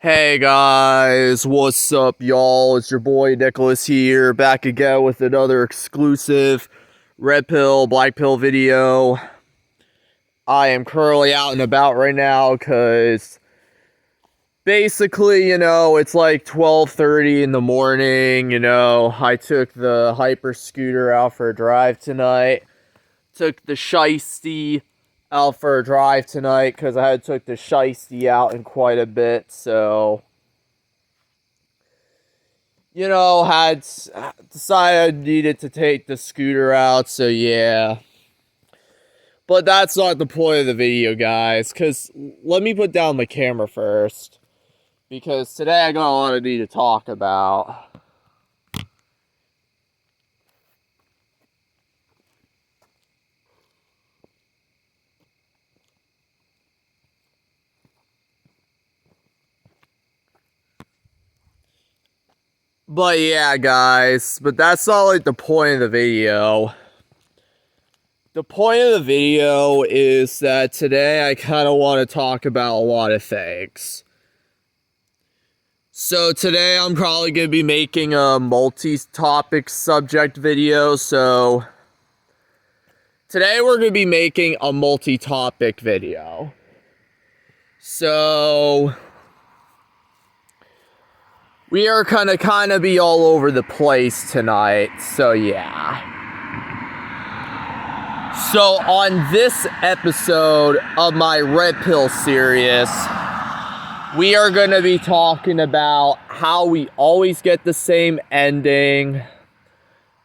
Hey guys, what's up, y'all? It's your boy Nicholas here, back again with another exclusive red pill, black pill video. I am currently out and about right now because basically, it's like 12:30 in the morning. I took the hyper scooter out for a drive tonight. Took the Shiesty out for a drive tonight because I had took the Shiesty out in quite a bit, so had decided I needed to take the scooter out, so yeah. But that's not the point of the video, guys, because let me put down the camera first, because today I got a lot I need to talk about. But yeah, guys, but that's not like the point of the video. The point of the video is that today I kind of want to talk about a lot of things. So today I'm probably going to be making a multi-topic subject video. So today we're going to be making a multi-topic video. So we are kind of be all over the place tonight. So yeah. So on this episode of my Red Pill series, we are going to be talking about how we always get the same ending,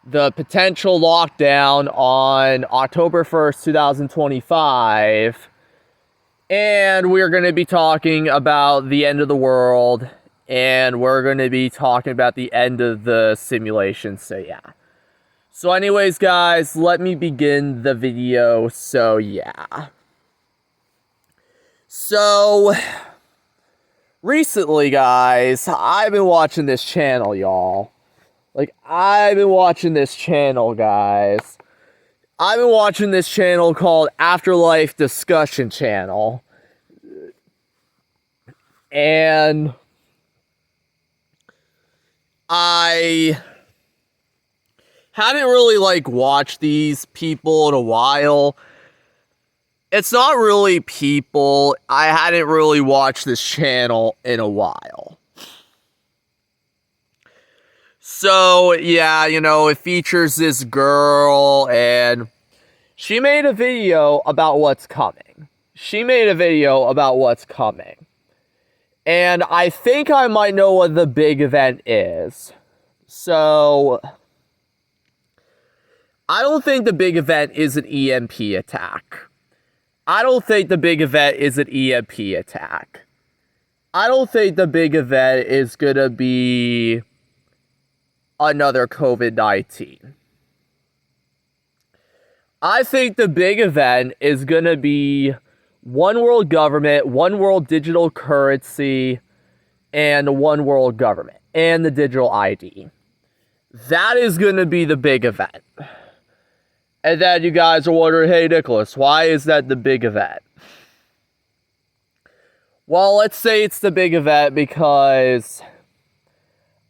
the potential lockdown on October 1st, 2025, and we're going to be talking about the end of the world, and we're going to be talking about the end of the simulation, so yeah. So anyways, guys, let me begin the video, so yeah. So recently, guys, I've been watching this channel, y'all. I've been watching this channel, guys. I've been watching this channel called Afterlife Discussion Channel. And I hadn't really, watched these people in a while. It's not really people. I hadn't really watched this channel in a while. So, yeah, it features this girl, and she made a video about what's coming. And I think I might know what the big event is. So I don't think the big event is an EMP attack. I don't think the big event is gonna be another COVID-19. I think the big event is gonna be one world government, one world digital currency, and one world government, and the digital ID. That is gonna be the big event. And then you guys are wondering, hey, Nicholas, why is that the big event? Well, let's say it's the big event because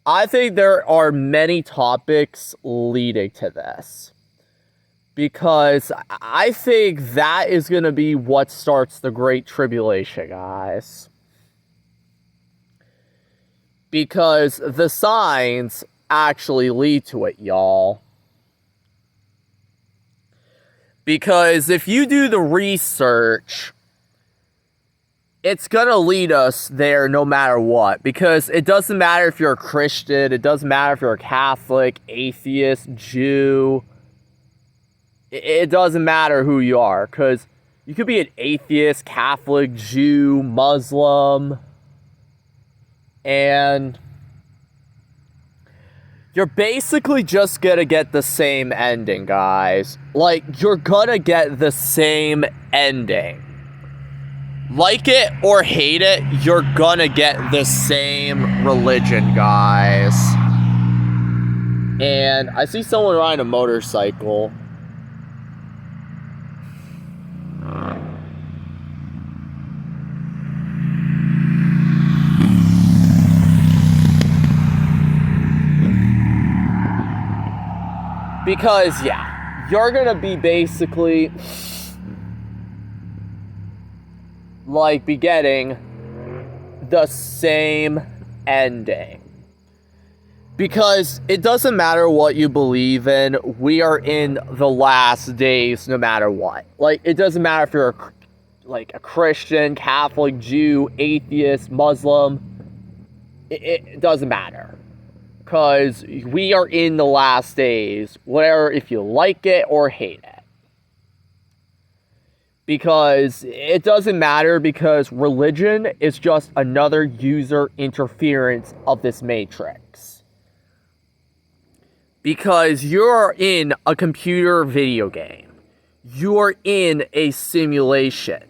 I think there are many topics leading to this. Because I think that is going to be what starts the Great Tribulation, guys. Because the signs actually lead to it, y'all. Because if you do the research, it's going to lead us there no matter what. Because it doesn't matter if you're a Christian, it doesn't matter if you're a Catholic, atheist, Jew. It doesn't matter who you are. Because you could be an atheist, Catholic, Jew, Muslim. And you're basically just gonna get the same ending, guys. You're gonna get the same ending. Like it or hate it, you're gonna get the same religion, guys. And I see someone riding a motorcycle. Because, yeah, you're gonna be basically like be getting the same ending. Because it doesn't matter what you believe in, we are in the last days no matter what. Like, it doesn't matter if you're a Christian, Catholic, Jew, atheist, Muslim. It doesn't matter. Because we are in the last days, whether if you like it or hate it. Because it doesn't matter, because religion is just another user interference of this matrix. Because you're in a computer video game. You're in a simulation.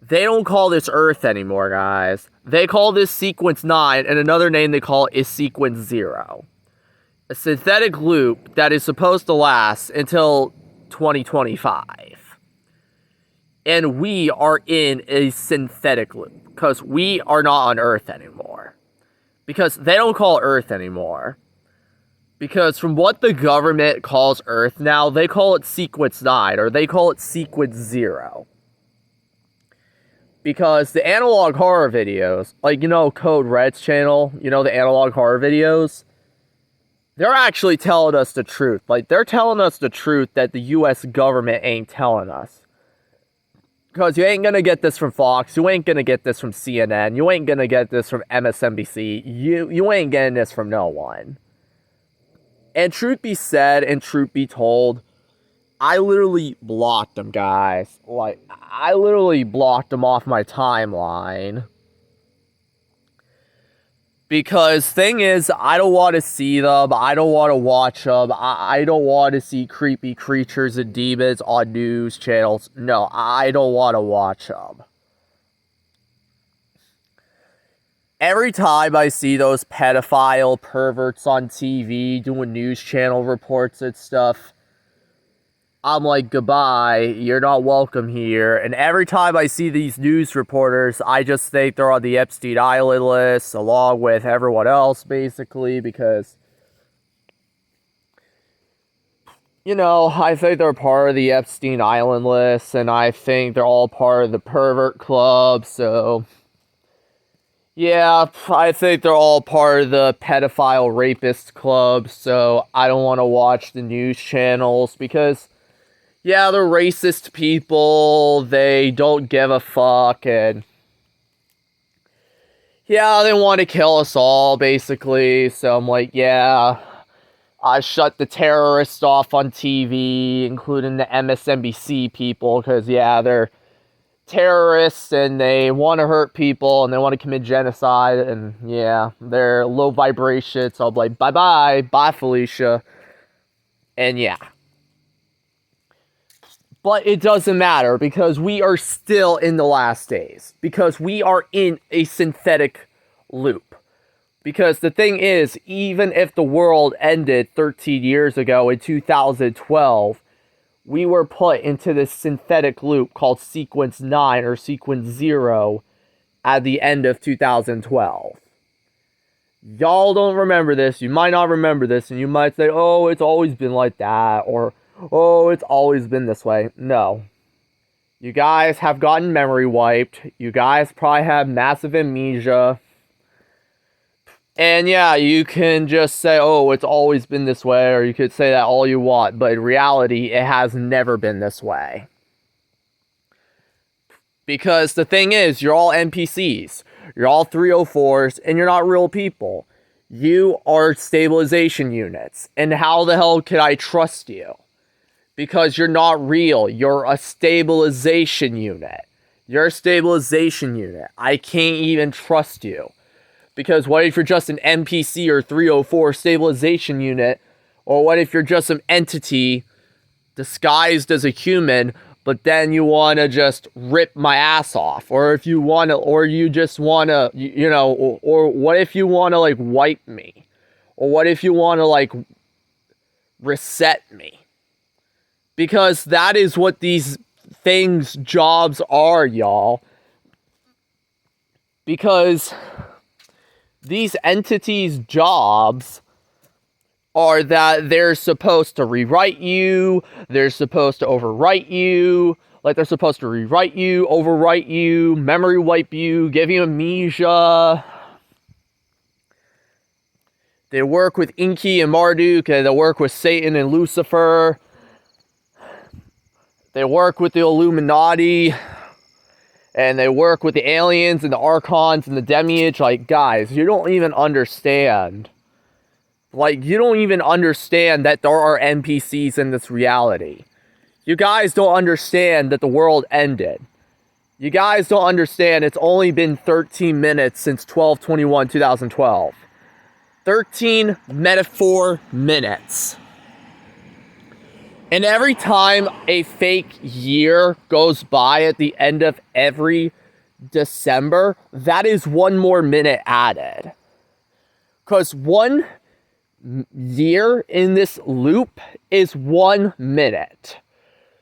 They don't call this Earth anymore, guys. They call this Sequence 9, and another name they call it is Sequence 0. A synthetic loop that is supposed to last until 2025. And we are in a synthetic loop, because we are not on Earth anymore. Because they don't call Earth anymore. Because from what the government calls Earth now, they call it Sequence 9, or they call it Sequence 0. Because the analog horror videos, like, Code Red's channel, the analog horror videos, they're actually telling us the truth. Like, they're telling us the truth that the U.S. government ain't telling us. Because you ain't gonna get this from Fox, you ain't gonna get this from CNN, you ain't gonna get this from MSNBC, you ain't getting this from no one. And truth be said, and truth be told, I literally blocked them, guys. Like, I literally blocked them off my timeline. Because thing is, I don't want to see them. I don't want to watch them. I don't want to see creepy creatures and demons on news channels. No, I don't want to watch them. Every time I see those pedophile perverts on TV doing news channel reports and stuff, I'm like, goodbye, you're not welcome here. And every time I see these news reporters, I just think they're on the Epstein Island list, along with everyone else, basically, because, I think they're part of the Epstein Island list, and I think they're all part of the pervert club, so yeah, I think they're all part of the pedophile rapist club, so I don't want to watch the news channels, because yeah, they're racist people, they don't give a fuck, and yeah, they want to kill us all, basically, so I'm like, yeah, I shut the terrorists off on TV, including the MSNBC people, because yeah, they're terrorists, and they want to hurt people, and they want to commit genocide, and yeah, they're low vibration, so I'm like, bye Felicia, and yeah. But it doesn't matter, because we are still in the last days. Because we are in a synthetic loop. Because the thing is, even if the world ended 13 years ago in 2012, we were put into this synthetic loop called Sequence 9 or Sequence 0 at the end of 2012. Y'all don't remember this, you might not remember this, and you might say, oh, it's always been like that, or oh, it's always been this way. No. You guys have gotten memory wiped. You guys probably have massive amnesia. And yeah, you can just say, oh, it's always been this way, or you could say that all you want, but in reality, it has never been this way. Because the thing is, you're all NPCs. You're all 304s, and you're not real people. You are stabilization units. And how the hell can I trust you? Because you're not real. You're a stabilization unit. You're a stabilization unit. I can't even trust you. Because what if you're just an NPC or 304 stabilization unit? Or what if you're just some entity disguised as a human, but then you want to just rip my ass off? Or if you want to, or you just want to, or what if you want to, like, wipe me? Or what if you want to, like, reset me? Because that is what these things' jobs are, y'all. Because these entities' jobs are that they're supposed to rewrite you, they're supposed to overwrite you, like they're supposed to rewrite you, overwrite you, memory wipe you, give you amnesia. They work with Enki and Marduk, and they work with Satan and Lucifer. They work with the Illuminati, and they work with the aliens and the archons and the demiurge. Like, guys, you don't even understand. Like, you don't even understand that there are NPCs in this reality. You guys don't understand that the world ended. You guys don't understand it's only been 13 minutes since 12/21/2012. 13 metaphor minutes. And every time a fake year goes by at the end of every December, that is one more minute added. Because 1 year in this loop is 1 minute.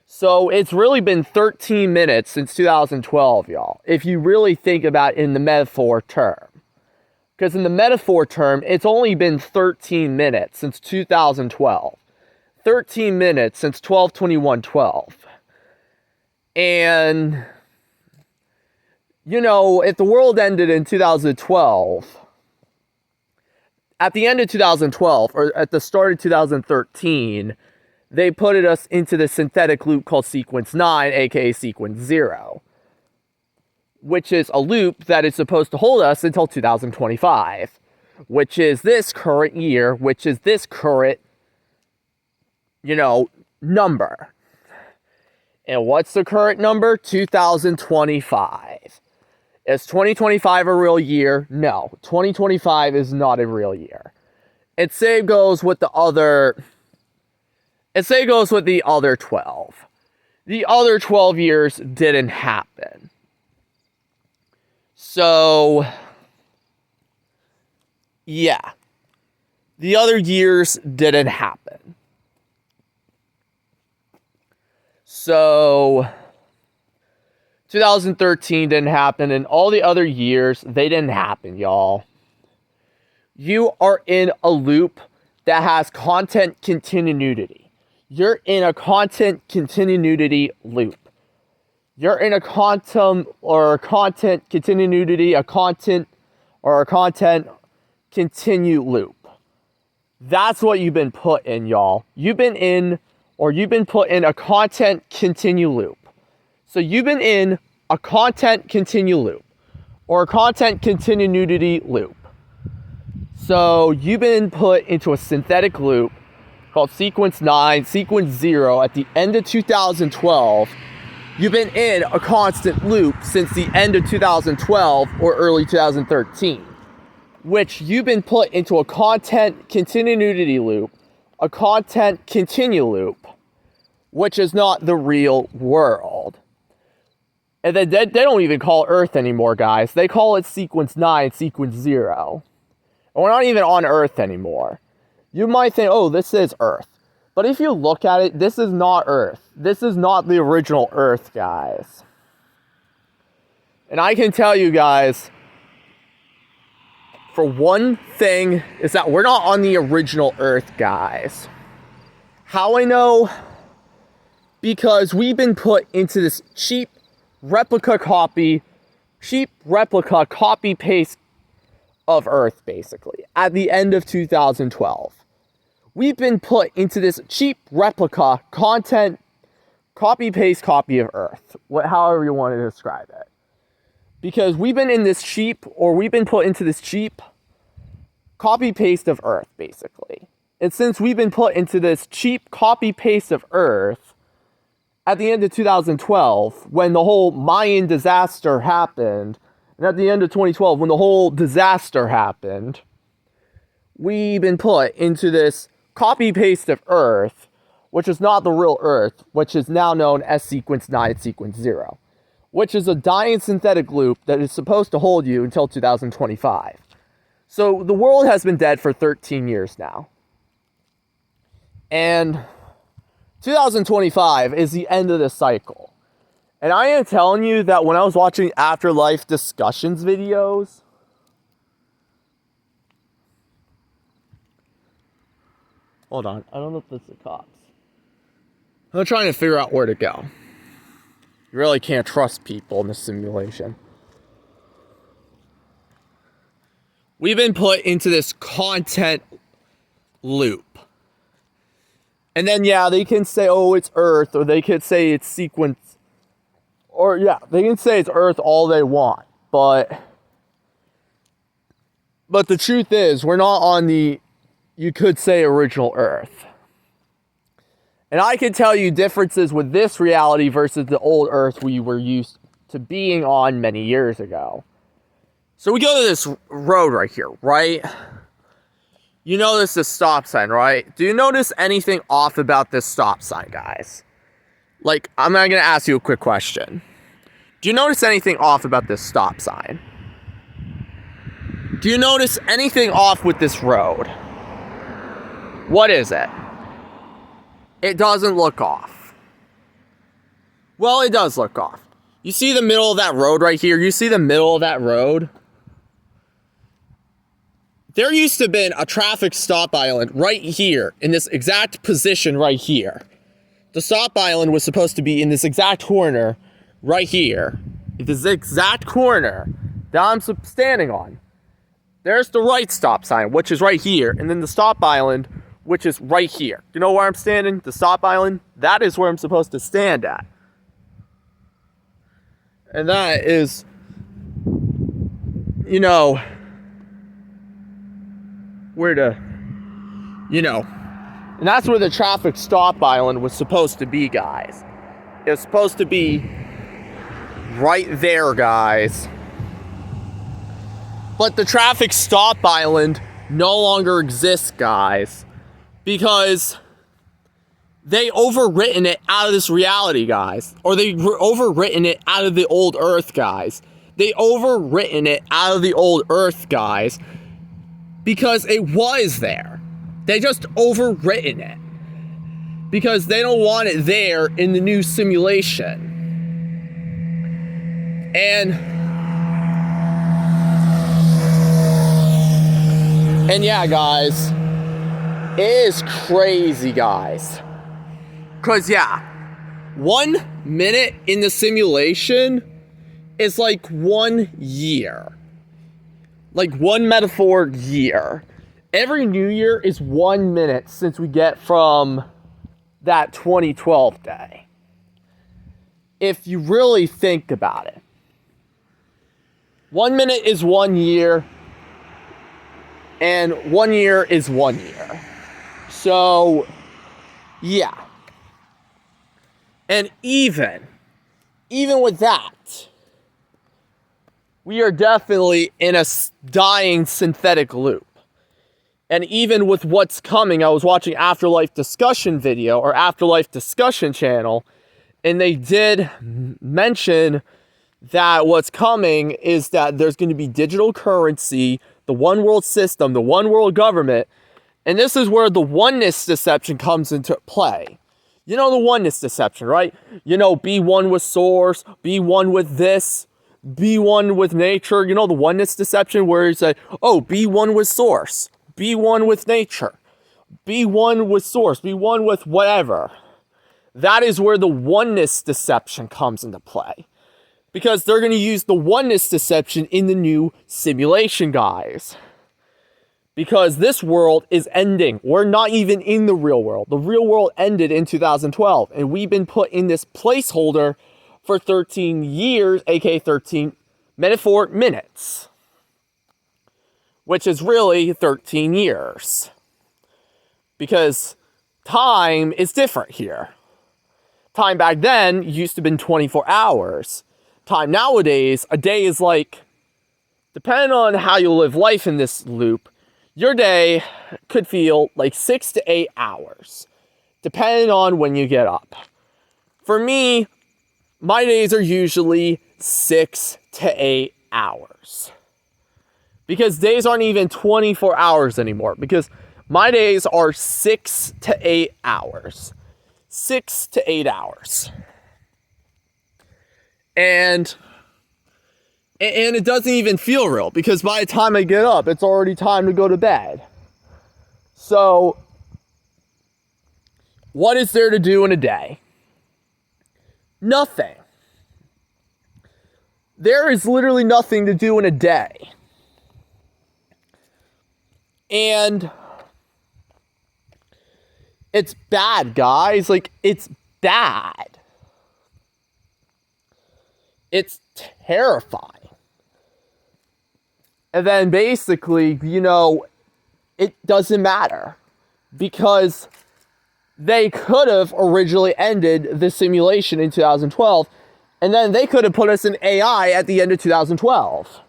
So it's really been 13 minutes since 2012, y'all, if you really think about it in the metaphor term. Because in the metaphor term, it's only been 13 minutes since 2012. 13 minutes since 12/21/12. And, you know, if the world ended in 2012, at the end of 2012, or at the start of 2013, they put us into the synthetic loop called Sequence 9, aka Sequence 0. Which is a loop that is supposed to hold us until 2025, which is this current year, which is this current, number. And what's the current number? 2025. Is 2025 a real year? No, 2025 is not a real year. And same goes with the other 12. The other 12 years didn't happen. So, yeah, the other years didn't happen. So, 2013 didn't happen, and all the other years, they didn't happen, y'all. You are in a loop that has content continuity. You're in a content continuity loop. You're in a content continuity, a content continue loop. That's what you've been put in, y'all. You've been put in a content continue loop. So you've been in a content continue loop, or a content continuity loop. So you've been put into a synthetic loop called Sequence 9, Sequence 0 at the end of 2012. You've been in a constant loop since the end of 2012 or early 2013, which you've been put into a content continuity loop, a content continue loop, which is not the real world. And they don't even call Earth anymore, guys. They call it Sequence 9, Sequence 0. And we're not even on Earth anymore. You might think, oh, this is Earth. But if you look at it, this is not Earth. This is not the original Earth, guys. And I can tell you guys, for one thing, is that we're not on the original Earth, guys. How I know? Because we've been put into this cheap replica copy-paste of Earth, basically, at the end of 2012. We've been put into this cheap replica content copy-paste copy of Earth, however you want to describe it. Because we've been put into this cheap copy-paste of Earth, basically. And since we've been put into this cheap copy-paste of Earth, at the end of 2012, when the whole Mayan disaster happened, and at the end of 2012, when the whole disaster happened, we've been put into this copy-paste of Earth, which is not the real Earth, which is now known as Sequence 9, Sequence 0, which is a dying synthetic loop that is supposed to hold you until 2025. So the world has been dead for 13 years now. And 2025 is the end of the cycle. And I am telling you that when I was watching Afterlife discussions videos, Hold on. I don't know if this is the cops. I'm trying to figure out where to go. You really can't trust people in this simulation. We've been put into this content loop. And then, yeah, they can say, oh, it's Earth, or they could say it's sequence. Or, yeah, they can say it's Earth all they want. But the truth is, we're not on the, you could say, original Earth. And I can tell you differences with this reality versus the old Earth we were used to being on many years ago. So we go to this road right here, right? You notice the stop sign, right? Do you notice anything off about this stop sign, guys? Like, I'm not going to ask you a quick question. Do you notice anything off about this stop sign? Do you notice anything off with this road? What is it? It doesn't look off. Well, it does look off. You see the middle of that road right here? You see the middle of that road? There used to have been a traffic stop island right here, in this exact position right here. The stop island was supposed to be in this exact corner right here. This exact corner that I'm standing on. There's the right stop sign, which is right here, and then the stop island, which is right here. You know where I'm standing? The stop island? That is where I'm supposed to stand at. And that is, you know, where to, you know, and that's where the traffic stop island was supposed to be, guys. It was supposed to be right there, guys. But the traffic stop island no longer exists, guys, because they overwritten it out of this reality, guys. Or they overwritten it out of the old Earth, guys. They overwritten it out of the old Earth, guys, because it was there. They just overwritten it because they don't want it there in the new simulation. And yeah, guys, it is crazy, guys. Because, yeah, 1 minute in the simulation is like 1 year. Like 1 metaphor year. Every new year is 1 minute since we get from that 2012 day. If you really think about it. 1 minute is 1 year. And 1 year is 1 year. So, yeah. And even with that, we are definitely in a dying synthetic loop. And even with what's coming, I was watching Afterlife Discussion video, or Afterlife Discussion channel, and they did mention that what's coming is that there's going to be digital currency, the one world system, the one world government, and this is where the oneness deception comes into play. You know the oneness deception, right? You know, be one with source, be one with this, be one with nature. You know the oneness deception where you say, oh, be one with source, be one with nature, be one with source, be one with whatever. That is where the oneness deception comes into play. Because they're going to use the oneness deception in the new simulation, guys. Because this world is ending. We're not even in the real world. The real world ended in 2012. And we've been put in this placeholder for 13 years, aka 13 metaphor minutes. Which is really 13 years. Because time is different here. Time back then used to have been 24 hours. Time nowadays, a day is like, depending on how you live life in this loop, your day could feel like 6 to 8 hours, depending on when you get up. For me, my days are usually 6 to 8 hours. Because days aren't even 24 hours anymore, because my days are 6 to 8 hours. 6 to 8 hours. And it doesn't even feel real, because by the time I get up, it's already time to go to bed. So, What is there to do in a day? Nothing. There is literally nothing to do in a day. And it's bad, guys. Like, it's bad. It's terrifying. And then basically, it doesn't matter. Because they could have originally ended the simulation in 2012. And then they could have put us in AI at the end of 2012.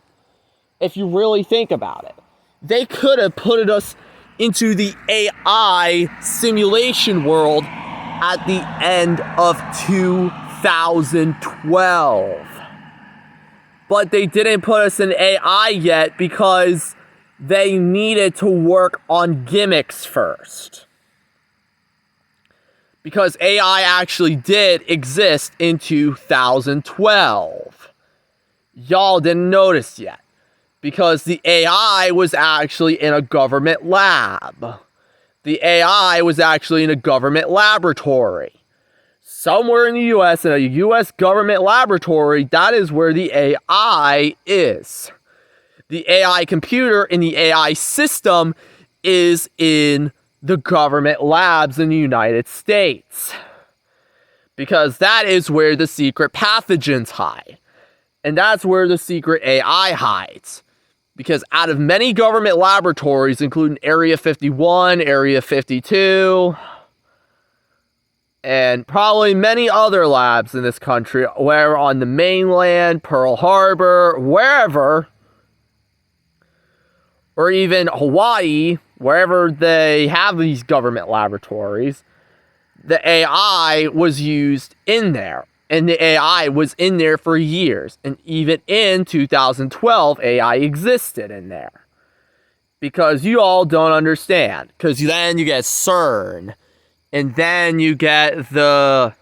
If you really think about it. They could have put us into the AI simulation world at the end of 2012. But they didn't put us in AI yet because they needed to work on gimmicks first. Because AI actually did exist in 2012. Y'all didn't notice yet. Because the AI was actually in a government lab. The AI was actually in a government laboratory. Somewhere in the US, in a US government laboratory, that is where the AI is. The AI computer in the AI system is in the government labs in the United States. Because that is where the secret pathogens hide. And that's where the secret AI hides. Because out of many government laboratories, including Area 51, Area 52, and probably many other labs in this country, where on the mainland, Pearl Harbor, wherever, or even Hawaii, wherever they have these government laboratories, the AI was used in there. And the AI was in there for years. And even in 2012, AI existed in there. Because you all don't understand. Because then you get CERN. And then you get the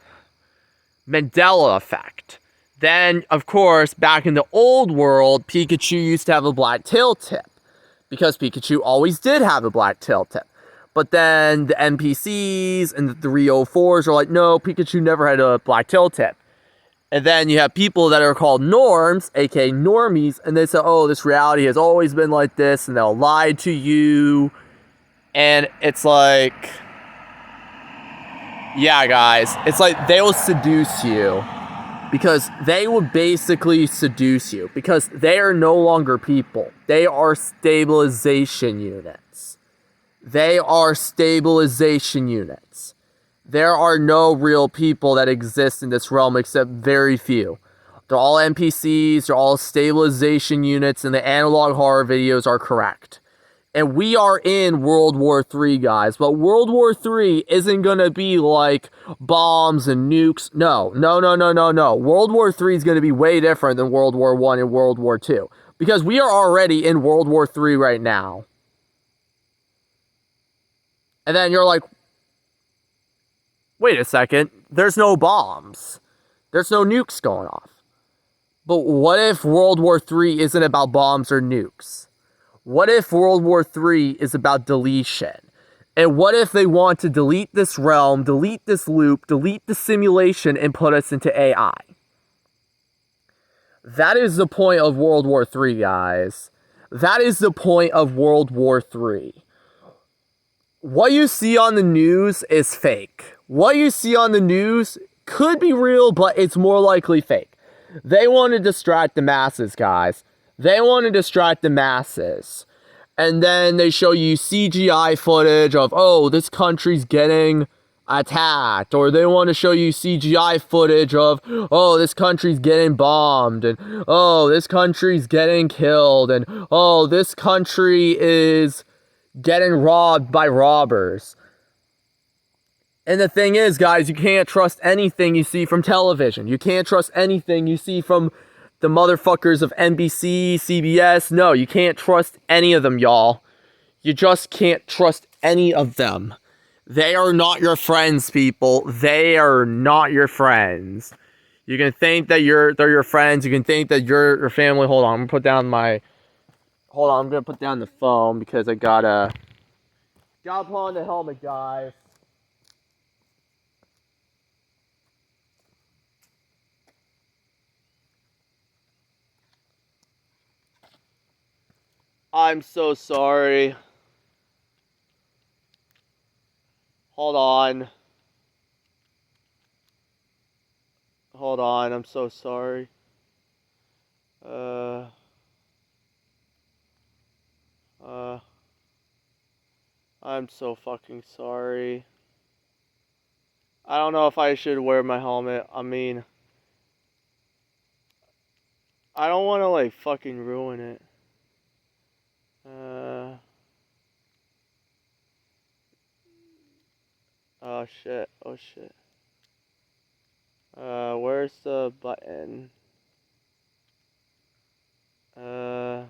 Mandela effect. Then, of course, back in the old world, Pikachu used to have a black tail tip. Because Pikachu always did have a black tail tip. But then the NPCs and the 304s are like, no, Pikachu never had a black tail tip. And then you have people that are called norms, aka normies, and they say, oh, this reality has always been like this, and they'll lie to you. And it's like, yeah, guys, it's like they will seduce you. Because they will basically seduce you. Because they are no longer people. They are stabilization units. They are stabilization units. There are no real people that exist in this realm except very few. They're all NPCs, they're all stabilization units, and the analog horror videos are correct. And we are in World War III, guys. But World War III isn't going to be like bombs and nukes. No. World War III is going to be way different than World War I and World War II. Because we are already in World War III right now. And then you're like, wait a second, there's no bombs. There's no nukes going off. But what if World War III isn't about bombs or nukes? What if World War III is about deletion? And what if they want to delete this realm, delete this loop, delete the simulation, and put us into AI? That is the point of World War III, guys. That is the point of World War III. What you see on the news is fake. What you see on the news could be real, but it's more likely fake. They want to distract the masses, guys. They want to distract the masses. And then they show you CGI footage of, oh, this country's getting attacked. Or they want to show you CGI footage of, oh, this country's getting bombed. And, oh, this country's getting killed. And, oh, this country is getting robbed by robbers. And the thing is, guys, you can't trust anything you see from television. You can't trust anything you see from the motherfuckers of NBC, CBS. No, you can't trust any of them, y'all. You just can't trust any of them. They are not your friends, people. They are not your friends. You can think that they're your friends. You can think that you're your family. Hold on, I'm gonna put down I'm gonna put down the phone because I gotta put on the helmet, guys. I'm so sorry. Hold on. Hold on, I'm so sorry. I'm so fucking sorry. I don't know if I should wear my helmet. I mean, I don't want to like fucking ruin it. Oh shit. Oh shit. Where's the button? I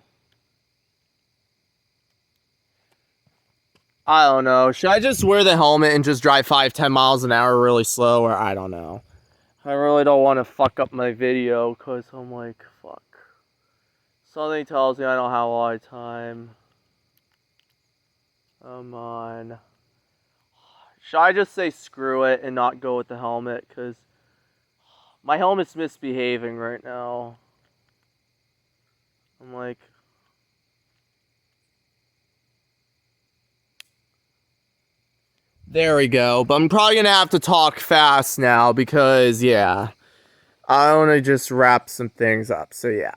don't know. Should I just wear the helmet and just drive 5-10 miles an hour really slow, or I don't know. I really don't want to fuck up my video because I'm like, fuck. Something tells me I don't have a lot of time. Come on. Should I just say screw it and not go with the helmet? Because my helmet's misbehaving right now. I'm like... There we go. But I'm probably going to have to talk fast now because, yeah. I want to just wrap some things up. So, yeah.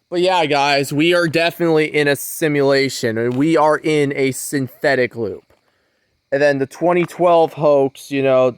But yeah, guys, we are definitely in a simulation. And we are in a synthetic loop. And then the 2012 hoax, you know,